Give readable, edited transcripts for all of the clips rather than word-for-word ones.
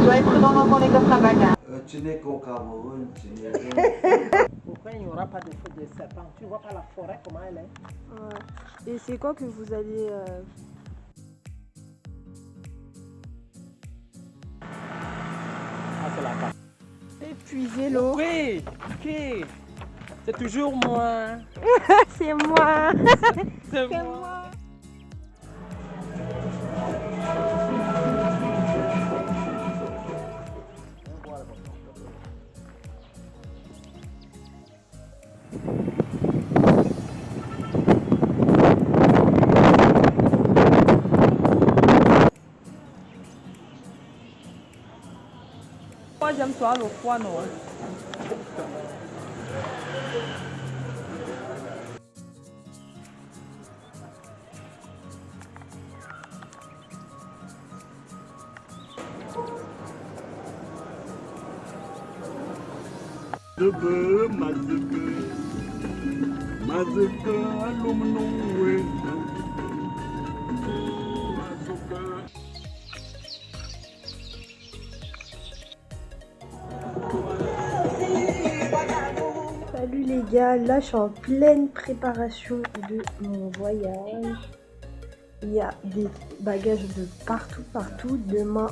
Soyez prudents dans les coffres à bagages. Tu n'es qu'au Cameroun, tu n'es Pourquoi il n'y aura pas de feu de serpent? Tu vois pas la forêt comment elle est? Ouais. Et c'est quoi que vous allez... Ah, c'est la carte. Épuiser l'eau. Oui, ok. C'est toujours moi. C'est moi. C'est C'est moi. moi. Moi j'aime toi le foie non. Salut les gars, là je suis en pleine préparation de mon voyage. Il y a des bagages de partout. Demain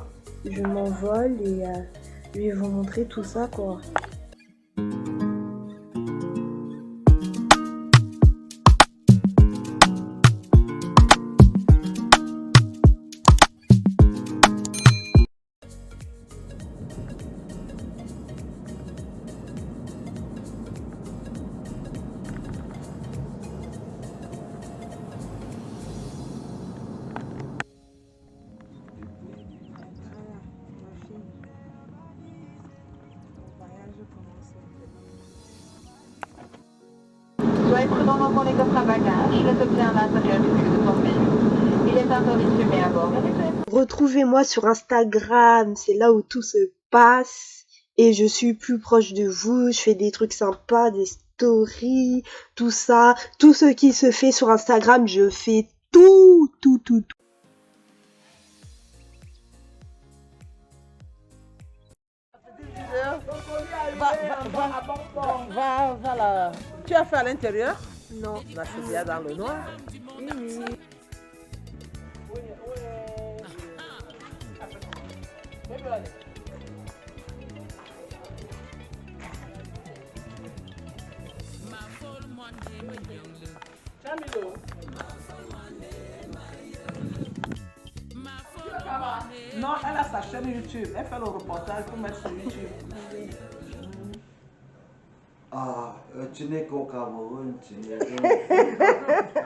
je m'envole et je vais vous montrer tout ça quoi. Soyez prudents dans les coffres à bagages. Les objets à l'intérieur du bus sont payés. Il est interdit de fumer à bord. Retrouvez-moi sur Instagram, c'est là où tout se passe et je suis plus proche de vous, je fais des trucs sympas, des stories, tout ça, tout ce qui se fait sur Instagram, je fais tout. Va là. Tu as fait à l'intérieur? Non. Là, c'est bien dans le noir. Oui. Non, elle a sa chaîne YouTube. Elle fait le reportage pour mettre sur YouTube. Ah, tu n'es qu'au Cameroun, tu n'es qu'au Cameroun.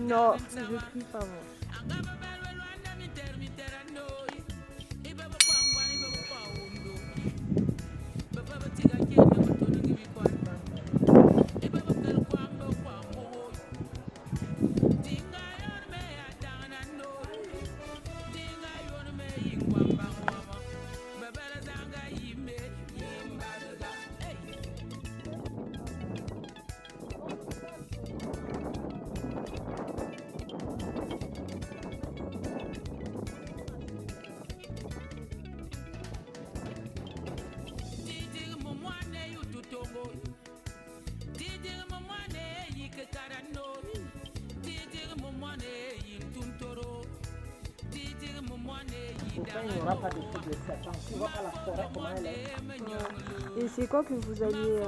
Non, je prie pas moi. Pourquoi il n'y aura pas de feu de serpent? Tu vois pas la forêt comment elle est? Et c'est quoi que vous allez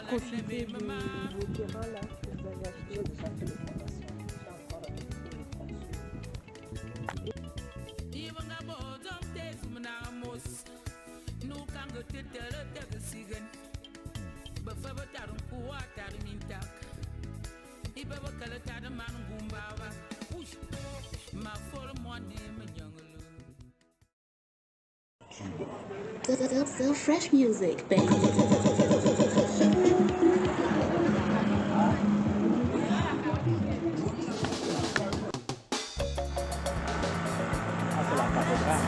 profiter de vos terrains là que vous avez acheté? So fresh music, baby. Ah, c'est la cathédrale.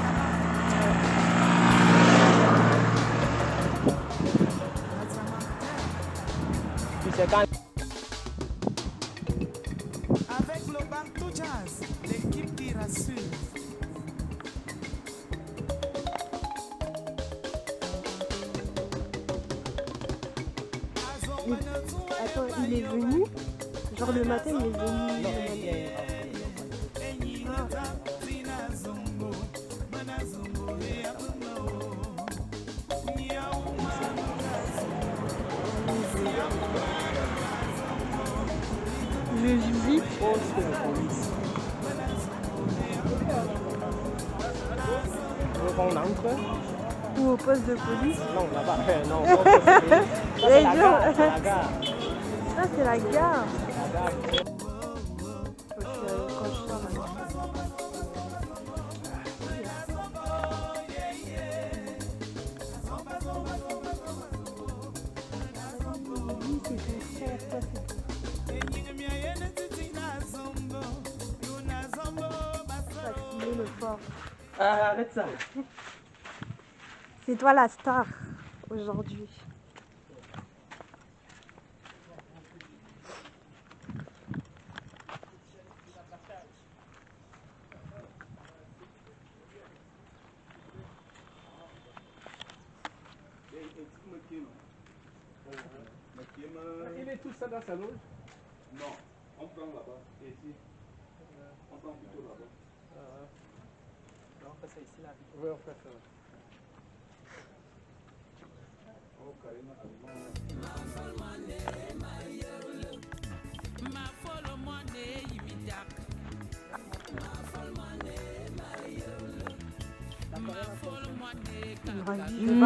Puis c'est quand... Avec le Bantu Jazz, l'équipe qui rassure. Attends, il est venu. Genre le matin, il est venu. Je visite. Poste de police. Tu veux qu'on entre? Ou au poste de police. Non, là-bas. Non, pas au poste de police. Ça, c'est la gare. C'est la gare. Ça, c'est la gare. La gare. Quand je sors là. Lui, c'est ton frère, toi, c'est ton frère. Le fort. Arrête ça. C'est toi la star aujourd'hui. Il est tout seul dans sa loge? Non, on prend là-bas. Et ici, on prend plutôt là-bas. On fait ça ici, là. Oui, on fait ça. Oh, Karina,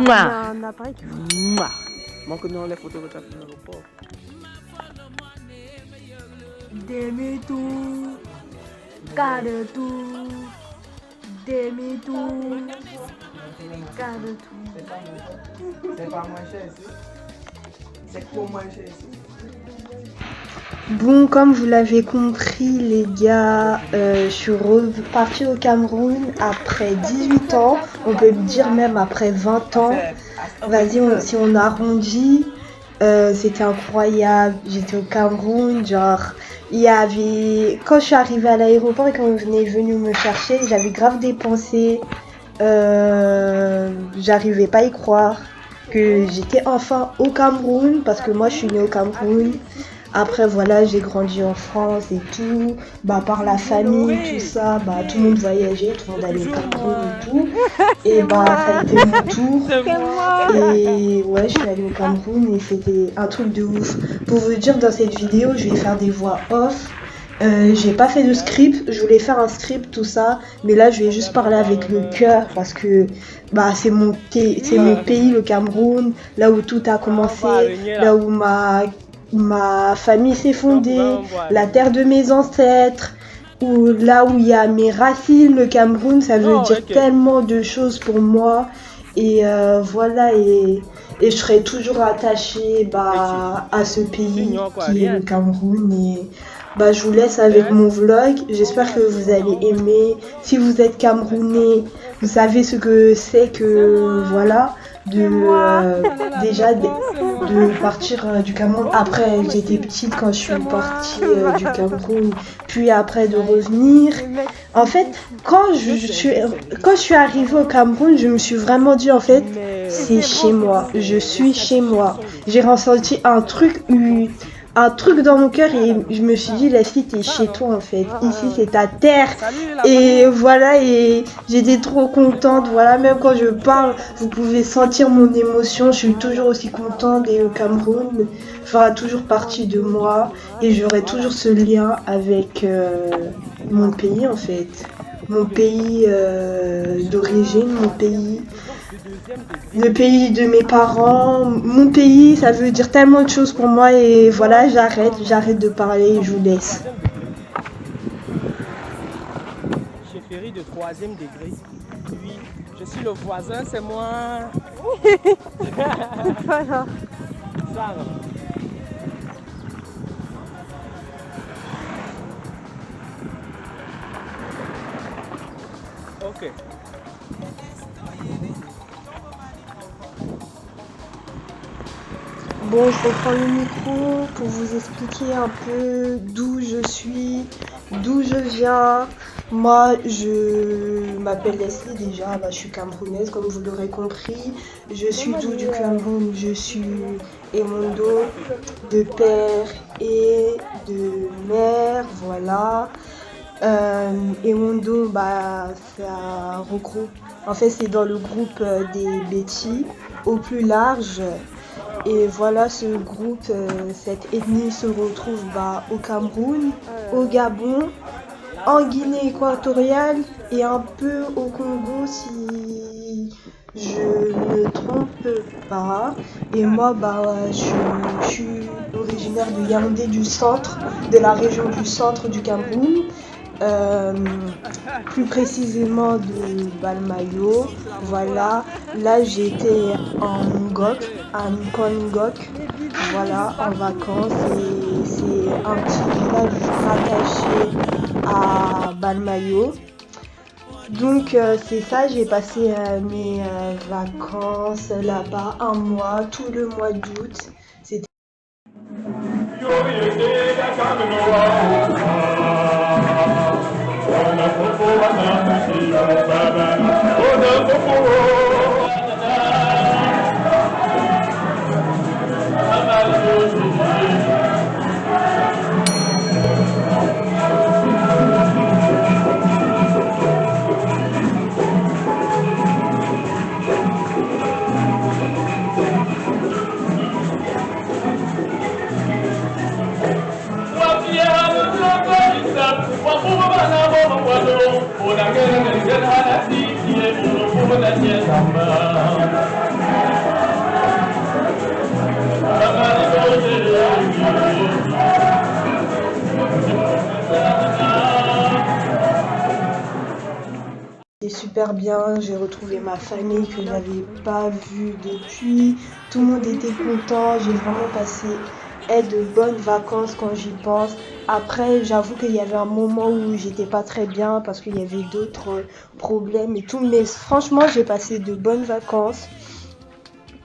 Un appareil qui Manque nous les photographies dans l'aéroport. demi-tour, quart de tour, demi-tour, quart de tour. C'est pas moins cher ici. C'est trop moins cher ici. Bon, comme vous l'avez compris, les gars, je suis repartie au Cameroun après 18 ans, on peut dire même après 20 ans. Vas-y, si on arrondit, c'était incroyable. J'étais au Cameroun, genre, il y avait... Quand je suis arrivée à l'aéroport et quand on est venu me chercher, j'avais grave dépensé. J'arrivais pas à y croire que j'étais enfin au Cameroun, parce que moi, je suis née au Cameroun. Après, voilà, j'ai grandi en France et tout. Bah, par la famille, tout ça, bah, tout le monde voyageait, tout le monde allait au Cameroun et tout. Et bah, ça a été mon tour. Et ouais, je suis allée au Cameroun et c'était un truc de ouf. Pour vous dire, dans cette vidéo, je vais faire des voix off. J'ai pas fait de script, je voulais faire un script, tout ça. Mais là, je vais juste parler avec le cœur parce que bah, c'est mon pays, le Cameroun. Là où tout a commencé, là où ma famille s'est fondée, la terre de mes ancêtres, ou là où il y a mes racines, le Cameroun, ça veut dire tellement de choses pour moi. Et voilà, et je serai toujours attachée bah, à ce pays qui est le Cameroun. Et bah, je vous laisse avec mon vlog, j'espère que vous allez aimer. Si vous êtes Camerounais, vous savez ce que c'est que, voilà, déjà de partir du Cameroun. Après, j'étais petite quand je suis partie du Cameroun, puis après de revenir. En fait, quand je suis arrivée au Cameroun, je me suis vraiment dit, en fait, c'est chez moi, je suis chez moi. J'ai ressenti un truc dans mon cœur et je me suis dit, Leslie, t'es chez toi en fait. Ici, c'est ta terre. Et voilà, et j'étais trop contente. Voilà, même quand je parle, vous pouvez sentir mon émotion. Je suis toujours aussi contente et le Cameroun fera toujours partie de moi. Et j'aurai toujours ce lien avec mon pays en fait. Mon pays d'origine, mon pays... Le pays de mes parents, mon pays, ça veut dire tellement de choses pour moi et voilà, j'arrête de parler et je vous laisse. Chefferie de 3e degré, puis je Je suis le voisin, c'est moi. Voilà. Ça, là. Ok. Bon, je reprends le micro pour vous expliquer un peu d'où je suis, d'où je viens. Moi, je m'appelle Leslie déjà, bah, je suis camerounaise comme vous l'aurez compris. Je suis d'où du Cameroun? Je suis Emondo, de père et de mère, voilà. Emondo, bah, ça regroupe, en fait, c'est dans le groupe des Betty au plus large. Et voilà, ce groupe, cette ethnie se retrouve bah, au Cameroun, au Gabon, en Guinée équatoriale et un peu au Congo si je ne me trompe pas. Et moi, bah, je suis originaire de Yaoundé du centre, de la région du centre du Cameroun. Plus précisément de Balmayo. Voilà, là j'étais en Ngok, à Nkongok, voilà, en vacances et c'est un petit village rattaché à Balmayo. Donc c'est ça, j'ai passé mes vacances là-bas un mois, tout le mois d'août. C'était super bien, j'ai retrouvé ma famille que j'avais pas vue depuis. Tout le monde était content, j'ai vraiment passé de bonnes vacances quand j'y pense. Après, j'avoue qu'il y avait un moment où j'étais pas très bien parce qu'il y avait d'autres problèmes et tout, mais franchement, j'ai passé de bonnes vacances.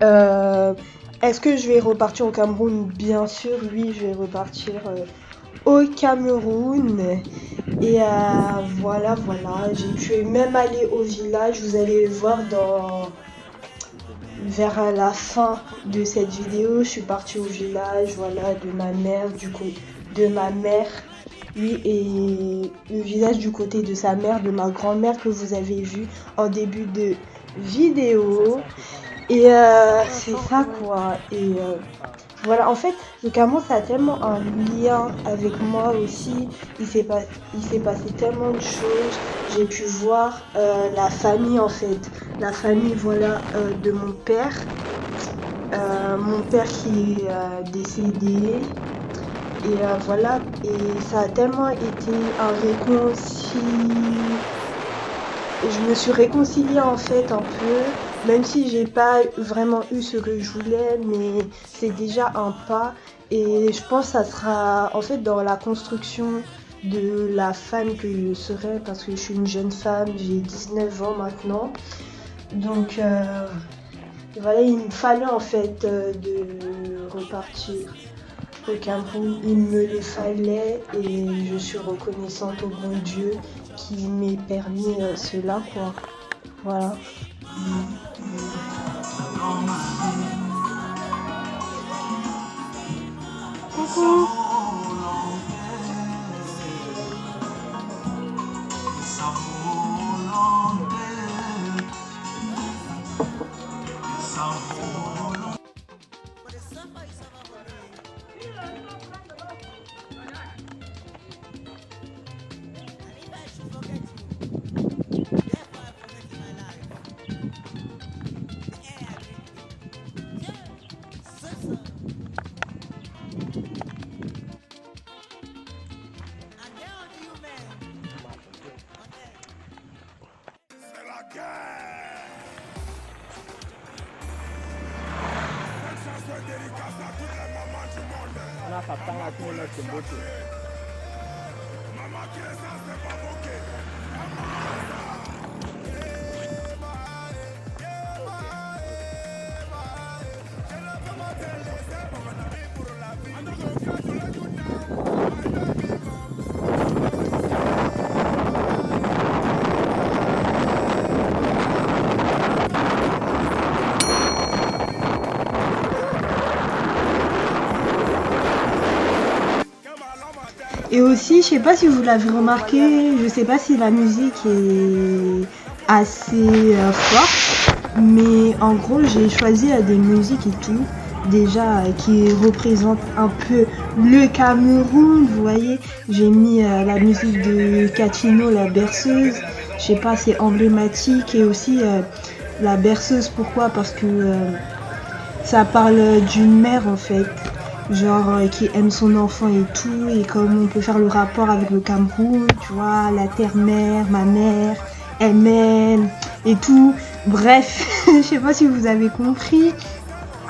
Est-ce que je vais repartir au Cameroun? Bien sûr, oui, je vais repartir au Cameroun. Et voilà, j'ai pu même aller au village. Vous allez le voir vers la fin de cette vidéo. Je suis partie au village, voilà, de ma mère, de ma mère. Oui, et le village du côté de sa mère, de ma grand-mère que vous avez vu en début de vidéo. Et c'est ça quoi. Et voilà, en fait, le Cameroun, ça a tellement un lien avec moi aussi. Il s'est passé tellement de choses. J'ai pu voir la famille, en fait. La famille, voilà, de mon père. Mon père qui est décédé. Et voilà, et ça a tellement été un je me suis réconciliée en fait un peu, même si j'ai pas vraiment eu ce que je voulais, mais c'est déjà un pas. Et je pense que ça sera en fait dans la construction de la femme que je serai, parce que je suis une jeune femme, j'ai 19 ans maintenant. Donc voilà, il me fallait en fait de repartir au Cameroun, il me le fallait et je suis reconnaissante au bon Dieu qui m'ait permis cela quoi. Voilà. Coucou. C'est la guerre. Satan là qui me met ce beau truc. Et aussi, je sais pas si vous l'avez remarqué, je sais pas si la musique est assez forte, mais en gros, j'ai choisi des musiques et tout, déjà qui représentent un peu le Cameroun, vous voyez. J'ai mis la musique de Catino, la berceuse, je sais pas, c'est emblématique, et aussi la berceuse, pourquoi? Parce que ça parle d'une mère en fait. Genre qui aime son enfant et tout, et comme on peut faire le rapport avec le Cameroun, tu vois, la terre-mère, ma mère, elle m'aime et tout. Bref, je sais pas si vous avez compris.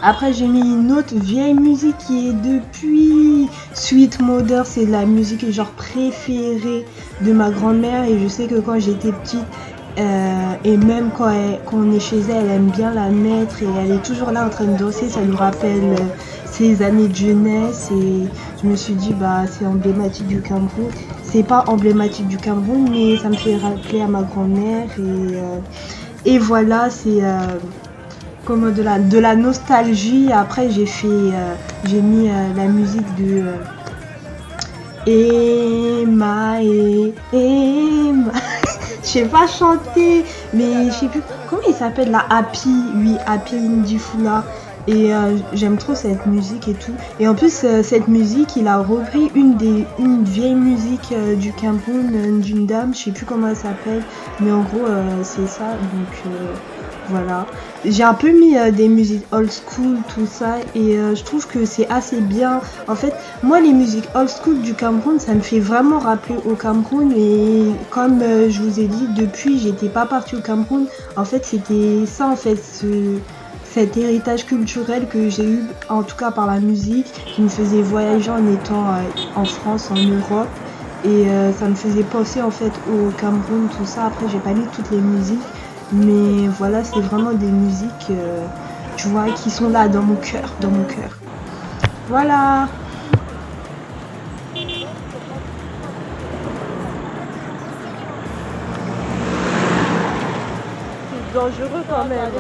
Après j'ai mis une autre vieille musique qui est depuis Sweet Mother, c'est la musique genre préférée de ma grand-mère, et je sais que quand j'étais petite, et même quand on est chez elle, elle aime bien la mettre, et elle est toujours là en train de danser, ça lui rappelle ses années de jeunesse, et je me suis dit bah c'est emblématique du Cameroun. C'est pas emblématique du Cameroun, mais ça me fait rappeler à ma grand-mère, et voilà, c'est comme de la nostalgie. Après j'ai mis la musique de Emma. Je sais pas chanter, mais je sais plus comment il s'appelle, la Happy, oui, Happy Ndifula. Et j'aime trop cette musique et tout. Et en plus, cette musique, il a repris une vieille musique du Cameroun, d'une dame, je sais plus comment elle s'appelle, mais en gros, c'est ça. Donc voilà. J'ai un peu mis des musiques old school, tout ça, et je trouve que c'est assez bien. En fait, moi, les musiques old school du Cameroun, ça me fait vraiment rappeler au Cameroun. Et comme je vous ai dit, depuis, j'étais pas partie au Cameroun. En fait, c'était ça, en fait, cet héritage culturel que j'ai eu, en tout cas par la musique, qui me faisait voyager en étant en France, en Europe. Et ça me faisait penser, en fait, au Cameroun, tout ça. Après, j'ai pas lu toutes les musiques. Mais voilà, c'est vraiment des musiques, tu vois, qui sont là dans mon cœur, Voilà. C'est dangereux quand même.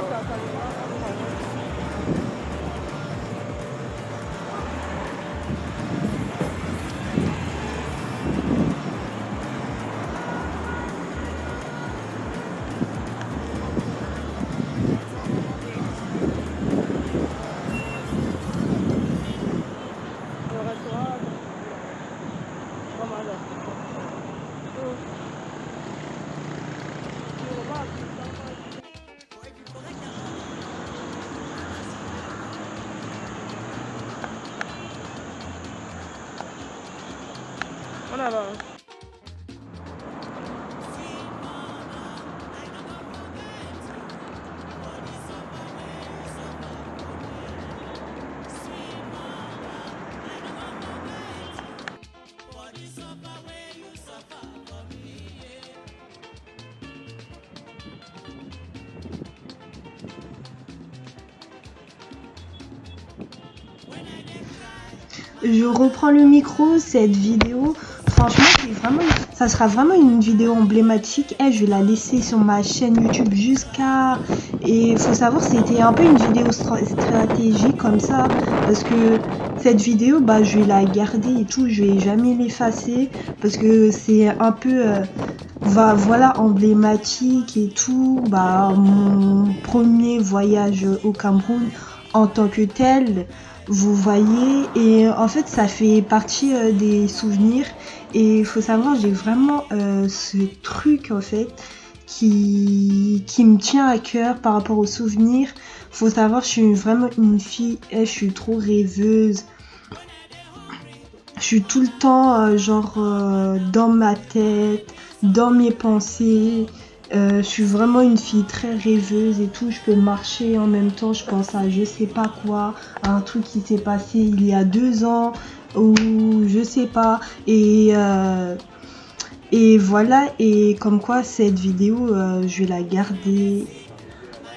On avance. Je reprends le micro, cette vidéo, franchement, ça sera vraiment une vidéo emblématique. Et je vais la laisser sur ma chaîne YouTube jusqu'à... Et il faut savoir, c'était un peu une vidéo stratégique comme ça, parce que cette vidéo, bah, je vais la garder et tout, je vais jamais l'effacer, parce que c'est un peu... voilà, emblématique et tout. Bah, mon premier voyage au Cameroun en tant que tel, vous voyez, et en fait ça fait partie des souvenirs. Et il faut savoir, j'ai vraiment ce truc en fait qui me tient à cœur par rapport aux souvenirs. Faut savoir, je suis vraiment une fille, je suis trop rêveuse. Je suis tout le temps genre dans ma tête, dans mes pensées. Je suis vraiment une fille très rêveuse et tout. Je peux marcher en même temps. Je pense à je sais pas quoi, à un truc qui s'est passé il y a 2 ans ou je sais pas. Et voilà. Et comme quoi cette vidéo, je vais la garder.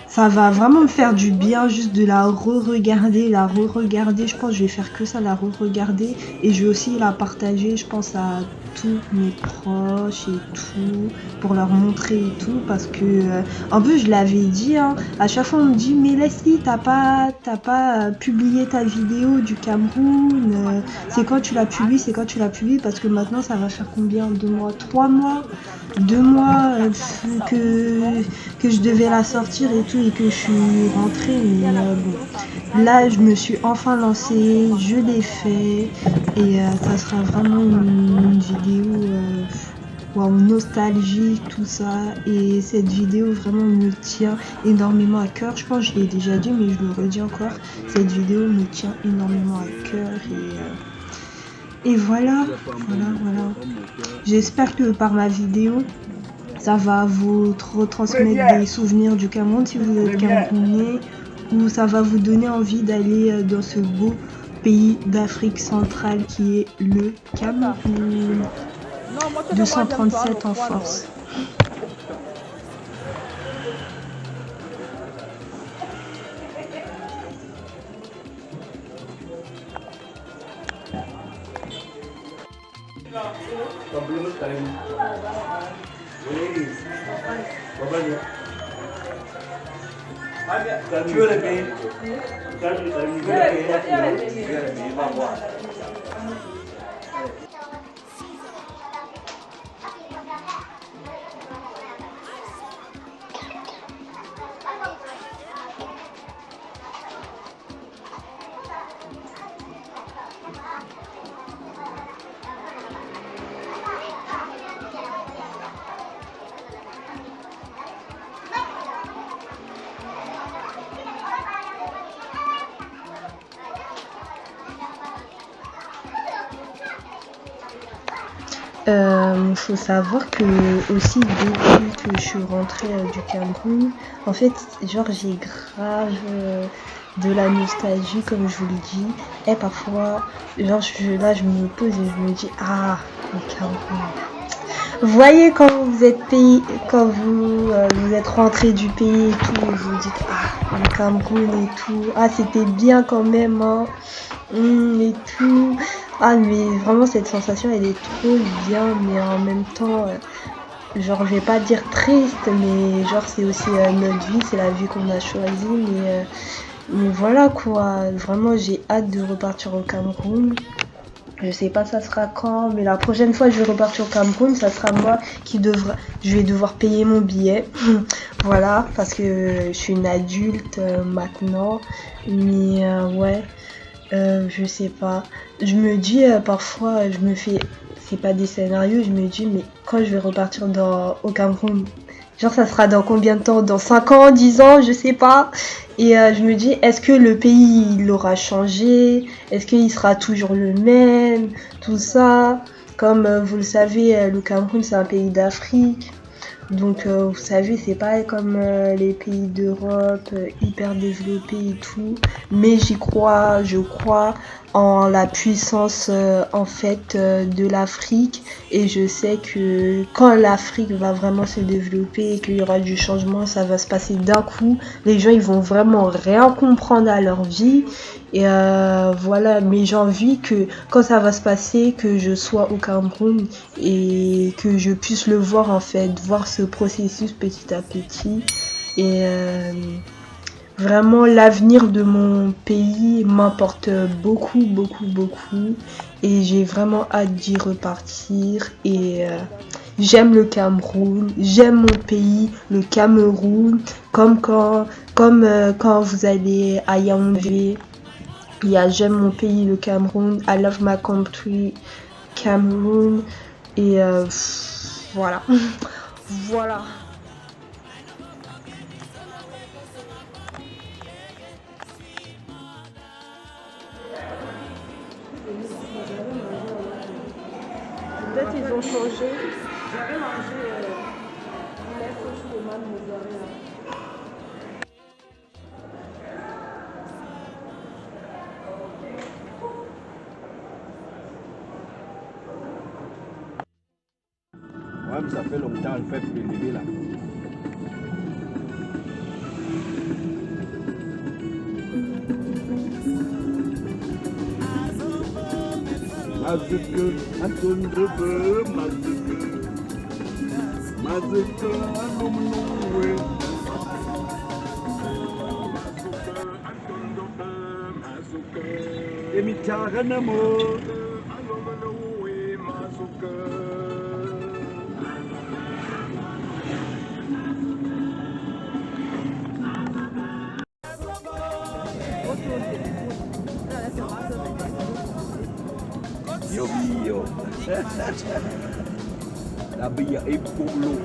Ça va vraiment me faire du bien juste de la re-regarder, Je pense que je vais faire que ça, la re-regarder. Et je vais aussi la partager, je pense, à tous mes proches et tout, pour leur montrer et tout. Parce que, en plus, je l'avais dit, hein, à chaque fois on me dit, mais Leslie, t'as pas publié ta vidéo du Cameroun, c'est quand tu l'as publié, parce que maintenant ça va faire combien? 2 mois, 3 mois? 2 mois que je devais la sortir et tout et que je suis rentrée, mais bon, là je me suis enfin lancée, je l'ai fait et ça sera vraiment une vidéo wow, nostalgique, tout ça. Et cette vidéo vraiment me tient énormément à cœur. Je pense que je l'ai déjà dit, mais je le redis encore, cette vidéo me tient énormément à cœur et voilà. J'espère que par ma vidéo, ça va vous retransmettre des souvenirs du Cameroun si vous êtes camerounais, ou ça va vous donner envie d'aller dans ce beau pays d'Afrique centrale qui est le Cameroun. 237 en force. Tu veux les payer? Tu veux les payer? Va voir. Faut savoir que aussi depuis que je suis rentrée du Cameroun, en fait, genre j'ai grave de la nostalgie comme je vous l'ai dit. Et parfois, genre là je me pose et je me dis ah le Cameroun. Vous voyez quand vous êtes vous êtes rentré du pays et tout, et vous dites ah le Cameroun et tout, ah c'était bien quand même hein, et tout. Ah mais vraiment cette sensation elle est trop bien, mais en même temps genre je vais pas dire triste, mais genre c'est aussi notre vie, c'est la vie qu'on a choisie, mais voilà quoi, vraiment j'ai hâte de repartir au Cameroun. Je sais pas ça sera quand, mais la prochaine fois que je vais repartir au Cameroun, ça sera moi je vais devoir payer mon billet. Voilà, parce que je suis une adulte maintenant, mais ouais. Je sais pas. Je me dis parfois, c'est pas des scénarios, je me dis, mais quand je vais repartir au Cameroun, genre ça sera dans combien de temps? Dans 5 ans, 10 ans, je sais pas. Et je me dis, est-ce que le pays il aura changé? Est-ce qu'il sera toujours le même? Tout ça. Comme vous le savez, le Cameroun c'est un pays d'Afrique. Donc vous savez c'est pas comme les pays d'Europe hyper développés et tout, mais je crois en la puissance en fait de l'Afrique, et je sais que quand l'Afrique va vraiment se développer et qu'il y aura du changement, ça va se passer d'un coup, les gens ils vont vraiment rien comprendre à leur vie. Et voilà, mais j'ai envie que quand ça va se passer, que je sois au Cameroun et que je puisse le voir en fait, voir ce processus petit à petit. Et vraiment l'avenir de mon pays m'importe beaucoup. Et j'ai vraiment hâte d'y repartir. Et j'aime le Cameroun, j'aime mon pays, le Cameroun, comme quand vous allez à Yaoundé. Il y a j'aime mon pays, le Cameroun, I love my country, Cameroun, et voilà. Voilà. Peut-être ils ont changé. J'avais mangé Moi-même, ça fait longtemps, elle fait pour le lever là. Mazuke, atondebe, mazuke. Mazuke, anomnowe. Emichaganamo. Yo, yo. La bia est pour l'eau.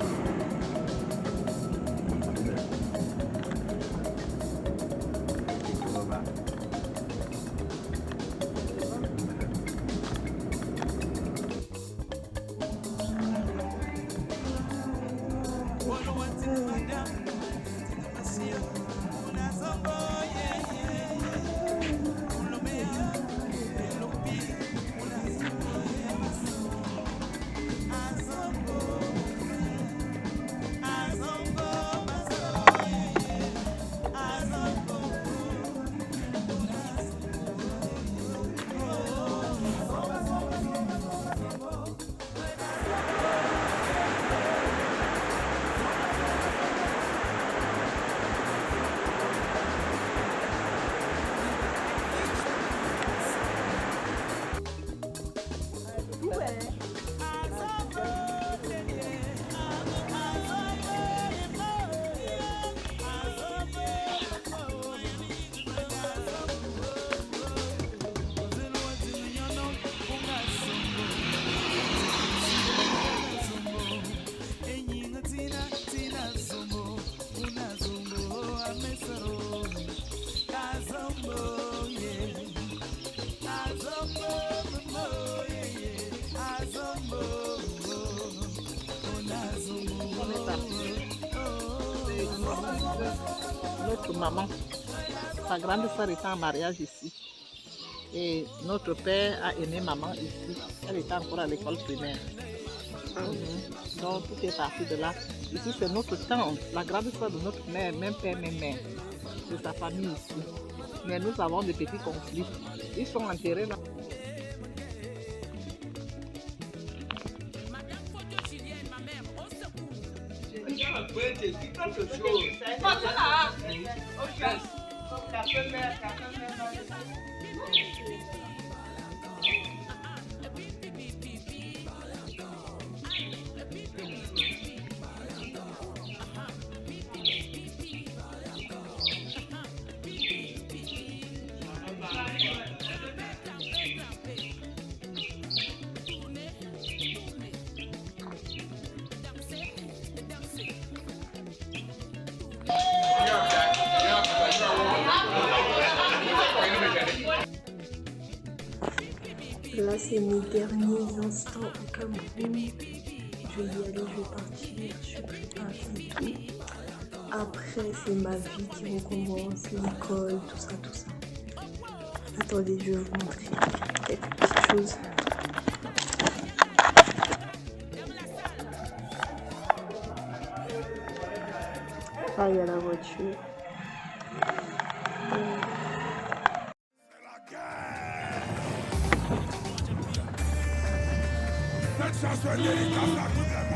Notre maman, sa grande sœur était en mariage ici. Et notre père a aimé maman ici. Elle était encore à l'école primaire. Donc tout est parti de là. Ici c'est notre tante, la grande sœur de notre mère, même père, même mère, de sa famille ici. Mais nous avons des petits conflits. Ils sont enterrés là. Là, c'est mes derniers instants au Cameroun. Je vais y aller, je vais partir, je suis préparée et tout. Après, c'est ma vie qui recommence, l'école, tout ça, tout ça. Attendez, je vais vous montrer quelques petites choses. Ah, il y a la voiture. Cette chanson est délicate,